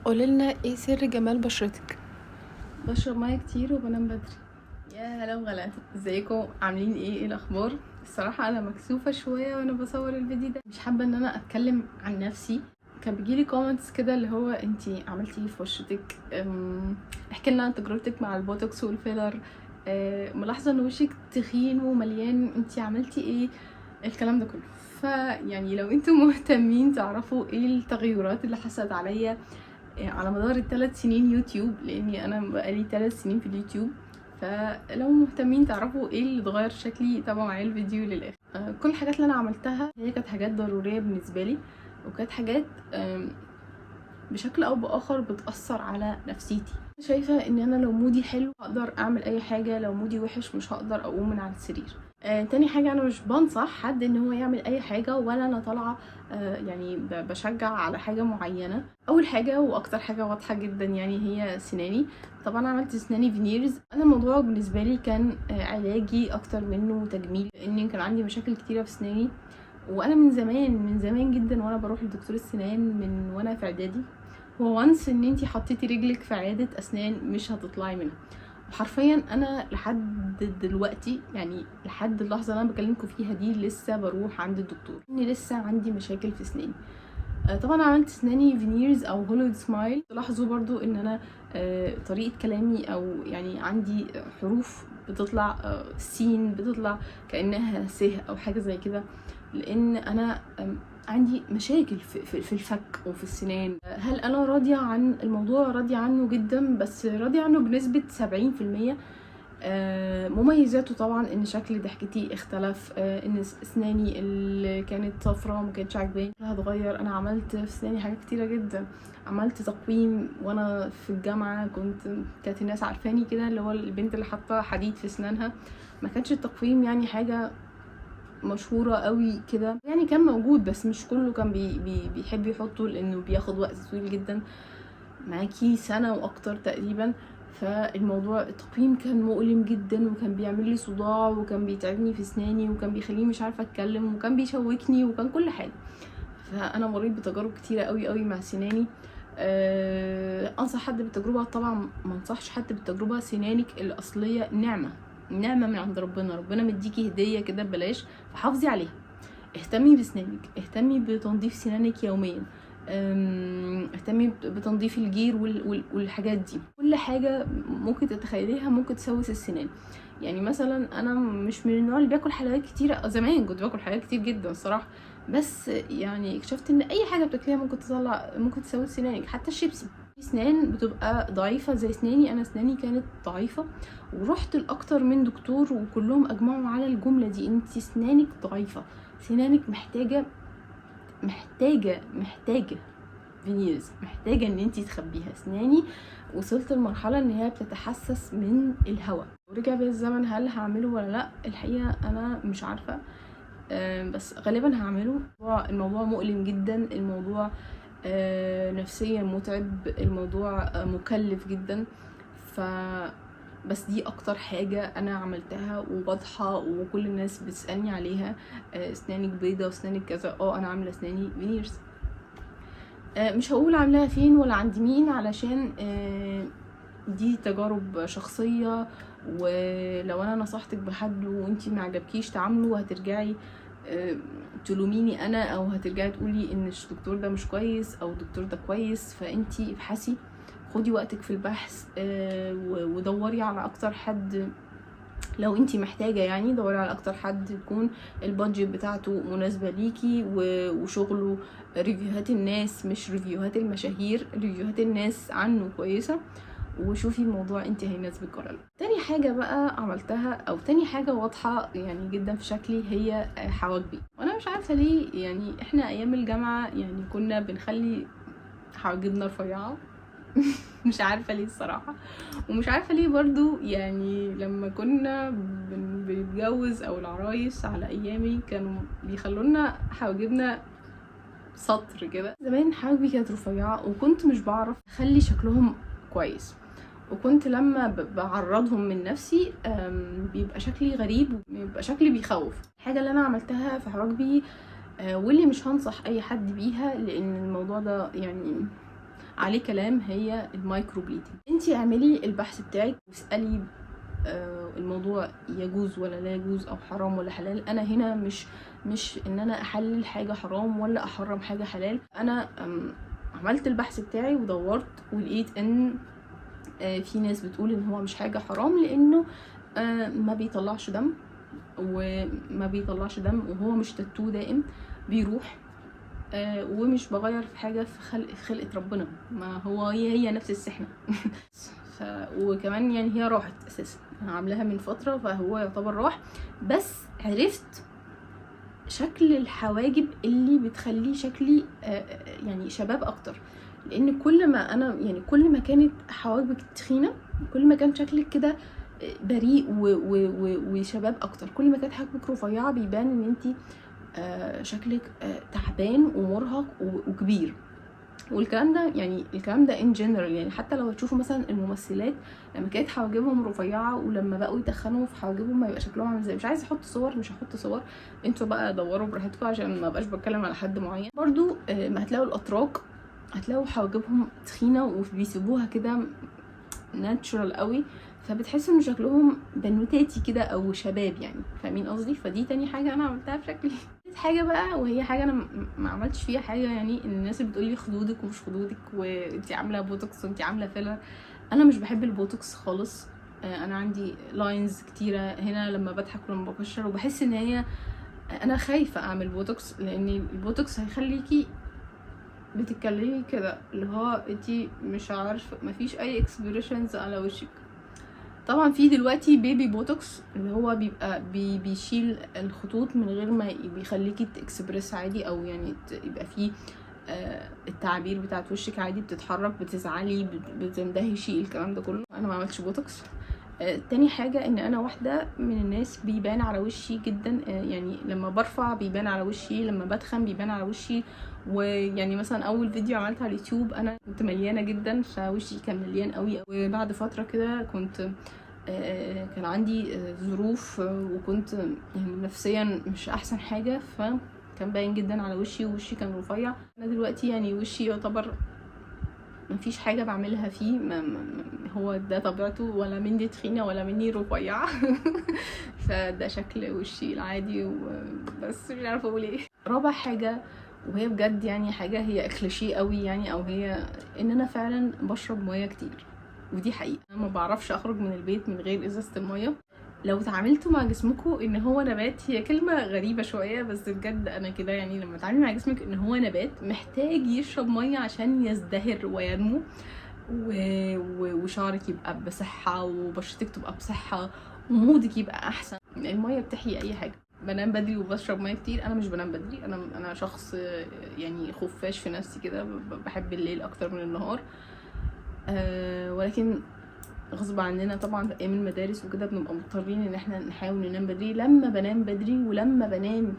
قوليلنا ايه سر جمال بشرتك؟ بشرب ميه كتير وبنام بدري. يا هلا وغلا، ازيكم؟ عاملين ايه الاخبار؟ الصراحه انا مكسوفه شويه وانا بصور الفيديو ده، مش حابه ان انا اتكلم عن نفسي. كان بيجيلي كومنتس كده اللي هو انتي عملتي ايه في بشرتك، احكي لنا عن تجربتك مع البوتوكس والفيلر. ملاحظه ان وشك تخين ومليان، انتي عملتي ايه؟ الكلام ده كله. فيعني لو انتم مهتمين تعرفوا ايه التغيرات اللي حصلت عليا على مدار ال3 سنين يوتيوب، لاني انا بقالي 3 سنين في اليوتيوب، فلو مهتمين تعرفوا ايه اللي اتغير شكلي تابعوا معايا الفيديو للاخر. كل الحاجات اللي انا عملتها هي كانت حاجات ضروريه بالنسبه لي، وكانت حاجات بشكل او باخر بتاثر على نفسيتي. شايفه ان انا لو مودي حلو هقدر اعمل اي حاجه، لو مودي وحش مش هقدر اقوم من على السرير. تاني حاجه، انا مش بنصح حد ان هو يعمل اي حاجه، ولا انا طالعه يعني بشجع على حاجه معينه. اول حاجه واكتر حاجه واضحه جدا يعني هي سناني. طبعا عملت سناني فينيرز. انا الموضوع بالنسبه لي كان علاجي اكتر منه تجميل، لان كان عندي مشاكل كتيره في سناني، وانا من زمان جدا وانا بروح لدكتور السنان من وانا في اعدادي. هو وانس ان انتي حطيتي رجلك في عياده اسنان مش هتطلعي منها. وحرفيا انا لحد دلوقتي، يعني لحد اللحظه اللي انا بكلمكم فيها دي، لسه بروح عند الدكتور، اني لسه عندي مشاكل في سناني. طبعا عملت سناني فينيرز او هولود سمايل. تلاحظوا برضو ان انا طريقه كلامي او يعني عندي حروف بتطلع سين، بتطلع كانها س او حاجه زي كده، لان انا عندي مشاكل في الفك وفي السنان. هل انا راضيه عن الموضوع؟ راضيه عنه جدا، بس راضيه عنه بنسبه 70%. مميزاته طبعا ان شكل ضحكتي اختلف، ان اسناني اللي كانت صفرا وما كانتش عاجباني هتغير. انا عملت في اسناني حاجات كتيره جدا. عملت تقويم وانا في الجامعه، كانت الناس عارفاني كده، اللي هو البنت اللي حاطه حديد في اسنانها. ما كانش التقويم يعني حاجه مشهوره قوي كده، يعني كان موجود بس مش كله كان بيحب يحطه، لانه بياخد وقت طويل جدا، معاكي سنة واكتر تقريبا. فالموضوع التقويم كان مؤلم جدا، وكان بيعمل لي صداع، وكان بيتعبني في اسناني، وكان بيخليني مش عارفه اتكلم، وكان بيشوكني، وكان كل حاجه. فانا مريت بتجارب كتيره قوي قوي مع سناني. انصح حد بالتجربه؟ طبعا ما انصحش حد بالتجربه. سنانك الاصليه نعمه من عند ربنا مديكي هديه كده ببلاش، فحافظي عليها. اهتمي بسنانك، اهتمي بتنظيف سنانك يوميا، اهتمي بتنظيف الجير والحاجات دي. كل حاجة ممكن تتخيليها ممكن تسوس السنان. يعني مثلا انا مش من النوع اللي بياكل حلويات كتيرة. زمان كنت باكل حلويات كتير جدا الصراحة، بس يعني اكتشفت ان اي حاجة بتاكليها ممكن تسوس سنانك، حتى الشيبسي. في سنان بتبقى ضعيفة زي سناني. انا سناني كانت ضعيفة، ورحت لاكتر من دكتور وكلهم اجمعوا على الجملة دي: انتي سنانك ضعيفة، سنانك محتاجة فينيرز، محتاجة ان انتي تخبيها. اسناني وصلت لمرحلة ان هي بتتحسس من الهواء. ورجع بيا الزمن، هل هعمله ولا لا؟ الحقيقة انا مش عارفة، بس غالبا هعمله. الموضوع مؤلم جدا، الموضوع نفسيا متعب، الموضوع مكلف جدا. بس دي اكتر حاجة انا عملتها وواضحة وكل الناس بتسألني عليها: اسنانك بيضة واسنانك كذا. انا عاملة اسناني فينيرز. مش هقول عاملاها فين ولا عند مين، علشان دي تجارب شخصية، ولو انا نصحتك بحد وانتي ما عجبكيش تعامله، هترجعي تلوميني انا، او هترجعي تقولي ان الدكتور ده مش كويس او الدكتور ده كويس. فانتي ابحثي، خدي وقتك في البحث، ودوري على اكتر حد. لو انتي محتاجة يعني دوري على اكتر حد يكون البادجت بتاعته مناسبة ليكي وشغله. ريفيوهات الناس، مش ريفيوهات المشاهير، ريفيوهات الناس عنه كويسة، وشوفي الموضوع انتي هيناسبك ولا لا. تاني حاجة بقى عملتها، او تاني حاجة واضحة يعني جدا في شكلي، هي حواجبي. وانا مش عارفة ليه، يعني احنا ايام الجامعة يعني كنا بنخلي حواجبنا رفيعة. مش عارفة ليه الصراحة، ومش عارفة ليه برضو. يعني لما كنا بنتجوز او العرايس على ايامي كانوا بيخلونا حواجبنا سطر كده. زمان حواجبي كانت رفيعة، وكنت مش بعرف اخلي شكلهم كويس، وكنت لما بعرضهم من نفسي بيبقى شكلي غريب، بيبقى شكلي بيخوف. الحاجة اللي انا عملتها في حواجبي واللي مش هنصح اي حد بيها، لان الموضوع ده يعني عليه كلام هي المايكرو بليدنج. انتي اعملي البحث بتاعك واسالي الموضوع يجوز ولا لا يجوز، او حرام ولا حلال. انا هنا مش ان انا احلل حاجه حرام ولا احرم حاجه حلال. انا عملت البحث بتاعي ودورت ولقيت ان في ناس بتقول ان هو مش حاجه حرام لانه ما بيطلعش دم، وهو مش تاتو دائم بيروح، ومش بغير في حاجه في خلقه ربنا، ما هو هي نفس السحنه. وكمان يعني هي راحت اساسا، انا عاملاها من فتره فهو يعتبر راح. بس عرفت شكل الحواجب اللي بتخليه شكلي يعني شباب اكتر، لان كل ما كانت حواجبك تخينه كل ما كان شكلك كده بريء وشباب اكتر. كل ما كانت حواجبك رفيعه بيبان ان انتي شكلك تعبان ومرهق وكبير. والكلام ده ان جنرال، يعني حتى لو تشوفوا مثلا الممثلات لما كانت حواجبهم رفيعه ولما بقوا يتخنوا في حواجبهم ما يبقى شكلهم عامل ازاي. مش عايزه احط صور، مش هحط صور، انتوا بقى دوروا براحتكم عشان ما بقاش بتكلم على حد معين. برضو ما هتلاقوا الاتراك هتلاقوا حواجبهم تخينه وبيسيبوها كده ناتشورال قوي، فبتحسوا ان شكلهم بنوتاتي كده او شباب، يعني فاهمين قصدي. فدي تاني حاجه انا عملتها في شكلي. حاجه بقى وهي حاجه انا ما عملتش فيها حاجه، يعني ان الناس اللي بتقولي خدودك ومش خدودك وانتي عامله بوتوكس وانتي عامله فيلر، انا مش بحب البوتوكس خالص. انا عندي لاينز كتيره هنا لما بضحك ولما بكشر، وبحس ان هي انا خايفه اعمل بوتوكس، لان البوتوكس هيخليكي بتتكلمي كده اللي هو انتي مش عارفه، مفيش اي اكسبريشنز على وشك. طبعا في دلوقتي بيبي بوتوكس اللي هو بيبقى بيشيل الخطوط من غير ما بيخليكي تكسبرس عادي، او يعني يبقى فيه التعابير بتاعت وشك عادي، بتتحرك، بتزعلي، بتندهشي، الكلام ده كله. انا ما عملتش بوتوكس. تاني حاجة ان انا واحدة من الناس بيبان على وشي جدا، يعني لما برفع بيبان على وشي، لما بدخن بيبان على وشي. ويعني مثلا اول فيديو عملته على اليوتيوب انا كنت مليانة جدا فوشي كان مليان قوي، وبعد فترة كده كنت كان عندي ظروف وكنت يعني نفسيا مش احسن حاجة، فكان باين جدا على وشي ووشي كان رفيع. انا دلوقتي يعني وشي يعتبر مفيش حاجه بعملها فيه، هو ده طبيعته، ولا مني تخينه ولا مني رفيعه. فده شكل وشي العادي وبس، مش عارفه اقول ايه. رابع حاجه وهي بجد يعني حاجه هي كليشيه قوي يعني، او هي ان انا فعلا بشرب ميه كتير، ودي حقيقه. انا ما بعرفش اخرج من البيت من غير ازازه الميه. لو اتعاملتوا مع جسمكم ان هو نبات، هي كلمه غريبه شويه بس بجد انا كده، يعني لما تتعاملي مع جسمك ان هو نبات محتاج يشرب ميه عشان يزدهر وينمو، وشعرك يبقى بصحه، وبشرتك تبقى بصحه، ومودك يبقى احسن. الميه بتحيي اي حاجه. بنام بدري وبشرب ميه كتير. انا مش بنام بدري، انا شخص يعني خفاش في نفسي كده، بحب الليل اكتر من النهار. ولكن غصب عننا طبعا في ايام المدارس وكده بنبقى مضطرين ان احنا نحاول ننام بدري. لما بنام بدري ولما بنام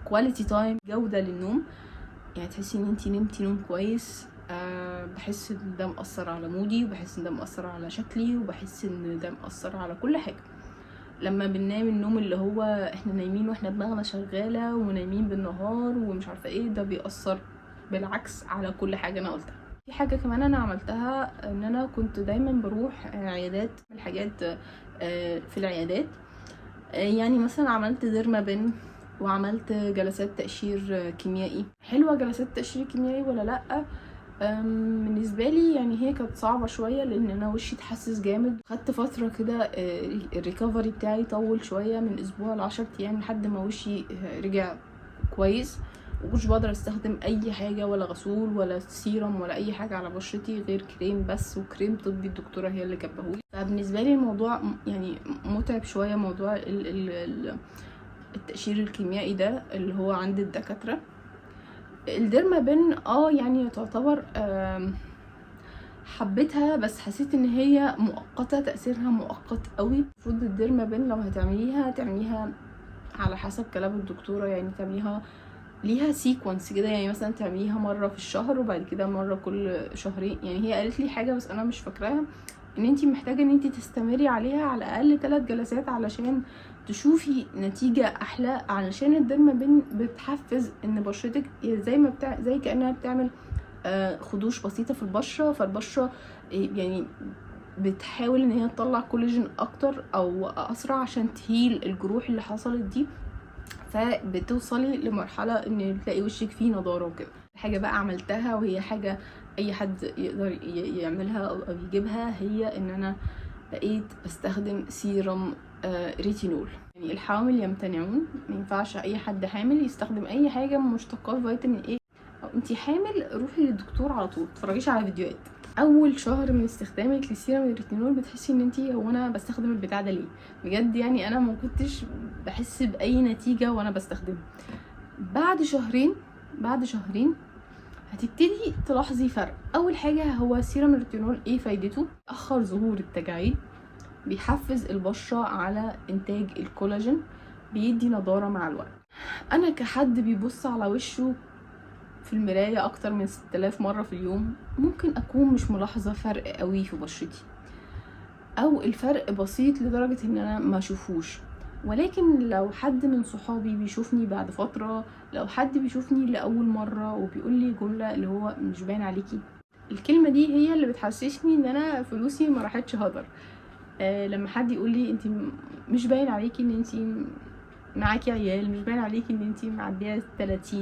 كواليتي تايم، جوده للنوم، يعني تحسي ان انتي نمتي نوم كويس، بحس ان ده مأثر على مودي، وبحس ان ده مأثر على شكلي، وبحس ان ده مأثر على كل حاجه. لما بننام النوم اللي هو احنا نايمين واحنا دماغنا شغاله ونايمين بالنهار ومش عارفه ايه، ده بيأثر بالعكس على كل حاجه انا قلتها. في حاجه كمان انا عملتها، ان انا كنت دايما بروح عيادات، الحاجات في العيادات، يعني مثلا عملت ديرمابين وعملت جلسات تقشير كيميائي. حلوه جلسات تقشير كيميائي ولا لا؟ بالنسبه لي يعني هي كانت صعبه شويه، لان انا وشي اتحسس جامد. خدت فتره كده الريكفري بتاعي طول شويه، من اسبوع ل10 ايام لحد ما وشي رجع كويس، ومش بقدر استخدم اي حاجه ولا غسول ولا سيرم ولا اي حاجه على بشرتي غير كريم بس، وكريم طبي الدكتوره هي اللي كاتباهولي. فبالنسبه لي الموضوع يعني متعب شويه، موضوع التقشير الكيميائي ده اللي هو عند الدكاتره. الديرمابين يعني تعتبر حبيتها، بس حسيت ان هي مؤقته، تاثيرها مؤقت قوي. المفروض الديرمابين لو تعمليها على حسب كلام الدكتوره، يعني تعمليها ليها سيكونس كده، يعني مثلا تعمليها مره في الشهر وبعد كده مره كل شهرين. يعني هي قالت لي حاجه بس انا مش فاكراها، ان انتي محتاجه ان انتي تستمري عليها على الاقل 3 جلسات علشان تشوفي نتيجه احلى، علشان الديرمابين بتحفز ان بشرتك زي كانها بتعمل خدوش بسيطه في البشره، فالبشره يعني بتحاول ان هي تطلع كولاجين اكتر او اسرع عشان تهيل الجروح اللي حصلت دي، فبتوصلي لمرحله ان تلاقي وشك فيه نضاره وكده. حاجه بقى عملتها وهي حاجه اي حد يقدر يعملها او يجيبها، هي ان انا بقيت بستخدم سيرم ريتينول. يعني الحوامل يمتنعون، ما ينفعش اي حد حامل يستخدم اي حاجه من مشتقات فيتامين ايه. او انتي حامل روحي للدكتور على طول، متفرجيش على فيديوهات. اول شهر من استخدامك لسيرم الريتينول بتحسي ان انتي هو انا بستخدم البتاع ده ليه بجد، يعني انا ما كنتش بحس باي نتيجه وانا بستخدمه. بعد شهرين هتبتدي تلاحظي فرق. اول حاجه هو سيرم الريتينول ايه فايدته؟ اخر ظهور التجاعيد، بيحفز البشره على انتاج الكولاجين، بيدي نضاره مع الوقت. انا كحد بيبص على وشه في المرايه اكتر من 6000 مره في اليوم، ممكن اكون مش ملاحظه فرق قوي في بشرتي، او الفرق بسيط لدرجه ان انا ما اشوفوش. ولكن لو حد من صحابي بيشوفني بعد فتره، لو حد بيشوفني لاول مره وبيقول لي جمله اللي هو مش باين عليكي، الكلمه دي هي اللي بتحسسني ان انا فلوسي ما راحتش هدر. لما حد يقول لي انت مش باين عليكي ان انت معاكي عيال، مش باين عليكي ان انت معديه 30،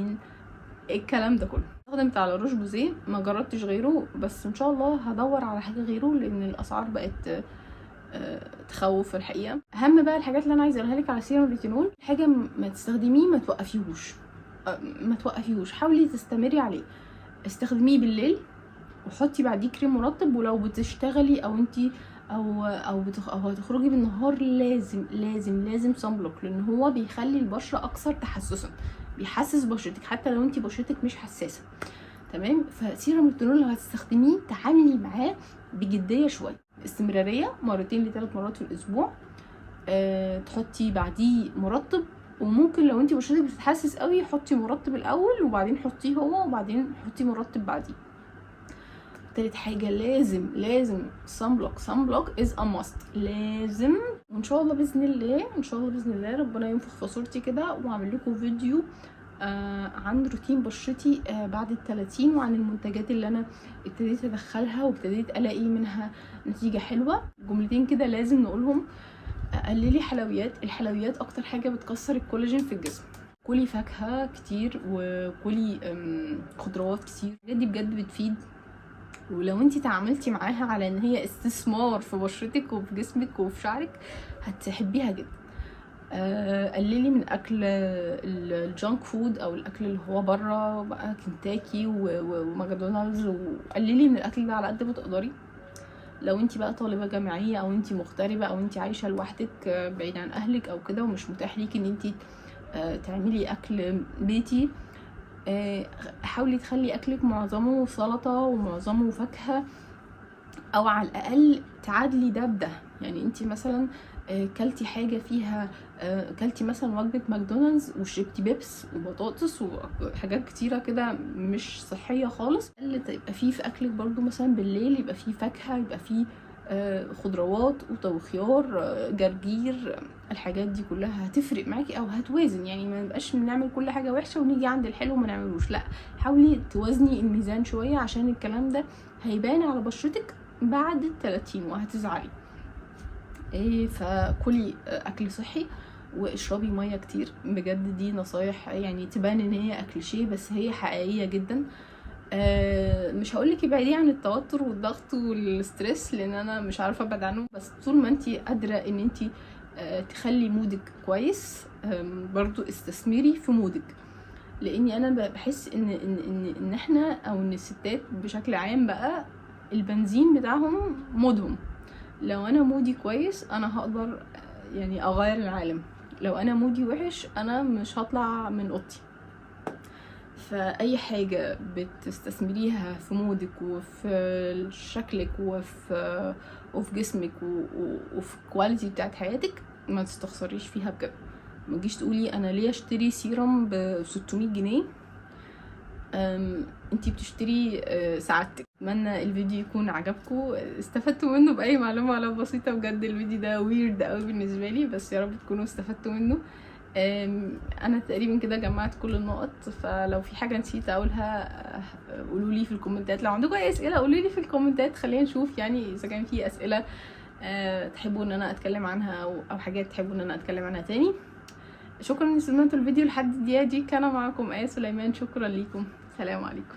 الكلام ده كله. استخدمت على روج بوزيه، ما جربتش غيره، بس ان شاء الله هدور على حاجه غيره لان الاسعار بقت تخوف الحقيقه. اهم بقى الحاجات اللي انا عايزه اقولها لك على سيرم ريتينول، حاجه ما تستخدميه ما توقفيهوش، حاولي تستمري عليه. استخدميه بالليل وحطي بعديه كريم مرطب، ولو بتشتغلي او انتي او هتخرجي بالنهار لازم صن بلوك، لان هو بيخلي البشره اكثر تحسسا، بيحسس بشرتك حتى لو انتي بشرتك مش حساسه. تمام. فسيرم الريتينول لو هتستخدميه تعاملي معاه بجديه شويه، استمراريه 2 ل3 مرات في الاسبوع. تحطي بعديه مرطب، وممكن لو انتي بشرتك بتتحسس قوي حطي مرطب الاول وبعدين حطيه هو وبعدين حطي مرطب بعديه. تالت حاجه لازم صن بلوك از ا ماست، لازم. وان شاء الله باذن الله ربنا ينفخ في صورتي كده واعمل لكم فيديو عن روتين بشرتي بعد ال30، وعن المنتجات اللي انا ابتديت ادخلها وابتديت الاقي منها نتيجه حلوه. جملتين كده لازم نقولهم: قللي حلويات، الحلويات اكتر حاجه بتكسر الكولاجين في الجسم. كلي فاكهه كتير وكلي خضروات كتير، الحاجات دي بجد بتفيد، ولو انتي تعاملتي معاها على ان هي استثمار في بشرتك وفي جسمك وفي شعرك هتحبيها جدا. قللي من اكل الجانك فود او الاكل اللي هو بره بقى، كنتاكي وماكدونالدز، وقللي من الاكل ده على قد ما تقدري. لو انتي بقى طالبه جامعيه او انتي مغتربه او انتي عايشه لوحدك بعيد عن اهلك او كده، ومش متاح ليكي ان انتي تعملي اكل بيتي، حاولي تخلي اكلك معظمه سلطه ومعظمه فاكهه، او على الاقل تعادلي ده بده. يعني انتي مثلا كلتي حاجه فيها كلتي مثلا وجبه ماكدونالدز وشربتي بيبس وبطاطس وحاجات كتيره كده مش صحيه خالص، اللي تبقى فيه في اكلك برضو مثلا بالليل يبقى فيه فاكهه، يبقى فيه خضروات وخيار جرجير، الحاجات دي كلها هتفرق معاكي او هتوازن. يعني ما نبقاش بنعمل كل حاجه وحشه ونيجي عند الحلو ما نعملوش، لا، حاولي توازني الميزان شويه عشان الكلام ده هيبان على بشرتك بعد ال30 وهتزعلي. فكلي اكل صحي واشربي ميه كتير، بجد دي نصايح يعني تبان ان هي كليشيه بس هي حقيقيه جدا. مش هقولك ابعدي عن التوتر والضغط والستريس لان انا مش عارفه ابعد عنه، بس طول ما انتي قادره ان انتي تخلي مودك كويس برضو استثمري في مودك. لاني انا بحس ان احنا او ان الستات بشكل عام بقى البنزين بتاعهم مودهم. لو انا مودي كويس انا هقدر يعني اغير العالم، لو انا مودي وحش انا مش هطلع من اوضتي. فاي حاجه بتستثمريها في مودك وفي شكلك وفي جسمك وفي الكواليتي بتاعت حياتك ما تستخسريش فيها بجد. ما تجيش تقولي انا ليه اشتري سيرم ب600 جنيه، انتي بتشتري سعادتك. اتمنى الفيديو يكون عجبكم، استفدتوا منه باي معلومه ولو بسيطه. بجد الفيديو ده ويرد قوي بالنسبه لي، بس يا رب تكونوا استفدتوا منه. انا تقريبا كده جمعت كل النقط، فلو في حاجه نسيت اقولها قولوا لي في الكومنتات. لو عندكم اي اسئله قولوا لي في الكومنتات، خلينا نشوف يعني اذا كان في اسئله تحبوا ان انا اتكلم عنها او حاجات تحبوا ان انا اتكلم عنها تاني. شكرا ان سمعتوا الفيديو لحد الدقيقه دي. كان معكم آية سليمان، شكرا ليكم، سلام عليكم.